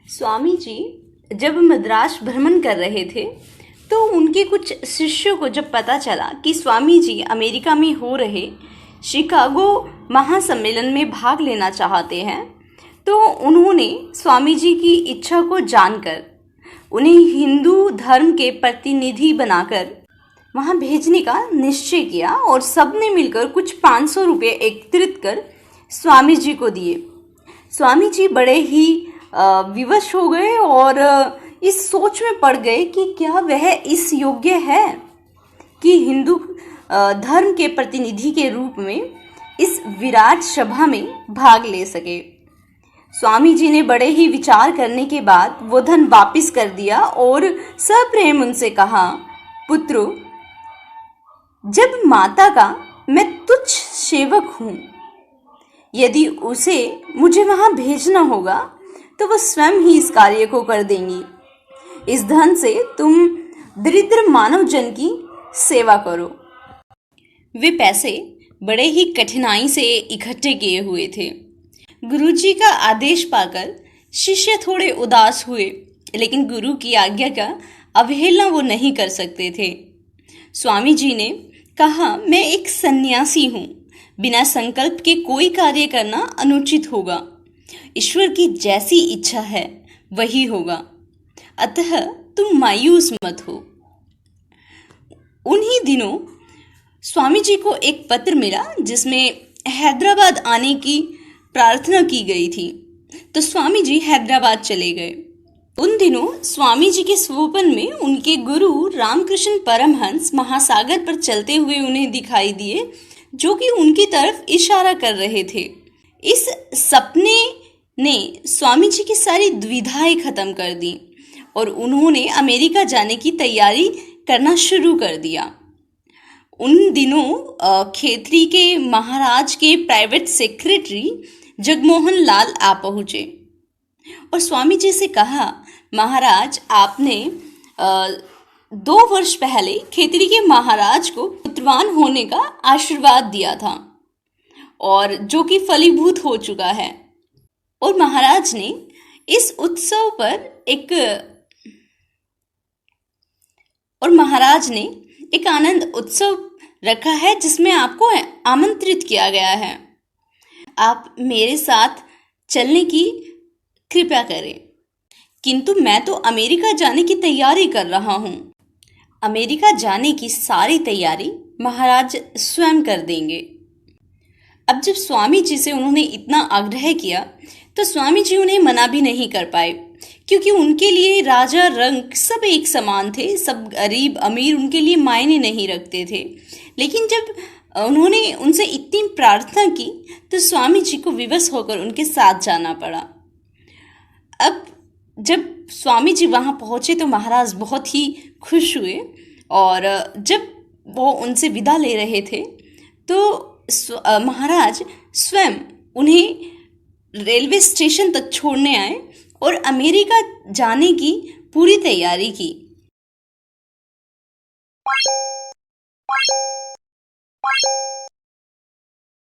स्वामी जी जब मद्रास भ्रमण कर रहे थे तो उनके कुछ शिष्यों को जब पता चला कि स्वामी जी अमेरिका में हो रहे शिकागो महासम्मेलन में भाग लेना चाहते हैं, तो उन्होंने स्वामी जी की इच्छा को जानकर उन्हें हिंदू धर्म के प्रतिनिधि बनाकर वहां भेजने का निश्चय किया और सबने मिलकर कुछ 500 रुपये एकत्रित कर स्वामी जी को दिए। स्वामी जी बड़े ही विवश हो गए और इस सोच में पड़ गए कि क्या वह इस योग्य है कि हिंदू धर्म के प्रतिनिधि के रूप में इस विराट सभा में भाग ले सके। स्वामी जी ने बड़े ही विचार करने के बाद वो धन वापस कर दिया और सप्रेम उनसे कहा, पुत्रो, जब माता का मैं तुच्छ सेवक हूँ, यदि उसे मुझे वहां भेजना होगा तो वह स्वयं ही इस कार्य को कर देंगी। इस धन से तुम दरिद्र मानव जन की सेवा करो। वे पैसे बड़े ही कठिनाई से इकट्ठे किए हुए थे। गुरुजी का आदेश पाकर शिष्य थोड़े उदास हुए, लेकिन गुरु की आज्ञा का अवहेलना वो नहीं कर सकते थे। स्वामी जी ने कहा, मैं एक सन्यासी हूँ, बिना संकल्प के कोई कार्य करना अनुचित होगा। ईश्वर की जैसी इच्छा है वही होगा, अतः तुम मायूस मत हो। उन्हीं दिनों स्वामी जी को एक पत्र मिला जिसमें हैदराबाद आने की प्रार्थना की गई थी, तो स्वामी जी हैदराबाद चले गए। उन दिनों स्वामी जी के स्वप्न में उनके गुरु रामकृष्ण परमहंस महासागर पर चलते हुए उन्हें दिखाई दिए, जो कि उनकी तरफ इशारा कर रहे थे। इस सपने ने स्वामी जी की सारी दुविधाएं खत्म कर दी और उन्होंने अमेरिका जाने की तैयारी करना शुरू कर दिया। उन दिनों खेतरी के महाराज के प्राइवेट सेक्रेटरी जगमोहन लाल आ पहुंचे और स्वामी जी से कहा, महाराज, आपने 2 वर्ष पहले खेतरी के महाराज को पुत्रवान होने का आशीर्वाद दिया था और जो कि फलीभूत हो चुका है, और महाराज ने इस उत्सव पर एक आनंद उत्सव रखा है जिसमें आपको आमंत्रित किया गया है। आप मेरे साथ चलने की कृपया करें। किंतु मैं तो अमेरिका जाने की तैयारी कर रहा हूँ। अमेरिका जाने की सारी तैयारी महाराज स्वयं कर देंगे। अब जब स्वामी जी से उन्होंने इतना आग्रह किया तो स्वामी जी उन्हें मना भी नहीं कर पाए, क्योंकि उनके लिए राजा रंक सब एक समान थे। सब गरीब अमीर उनके लिए मायने नहीं रखते थे। लेकिन जब उन्होंने उनसे इतनी प्रार्थना की तो स्वामी जी को विवश होकर उनके साथ जाना पड़ा। अब जब स्वामी जी वहां पहुंचे तो महाराज बहुत ही खुश हुए और जब वो उनसे विदा ले रहे थे तो महाराज स्वयं उन्हें रेलवे स्टेशन तक छोड़ने आए और अमेरिका जाने की पूरी तैयारी की।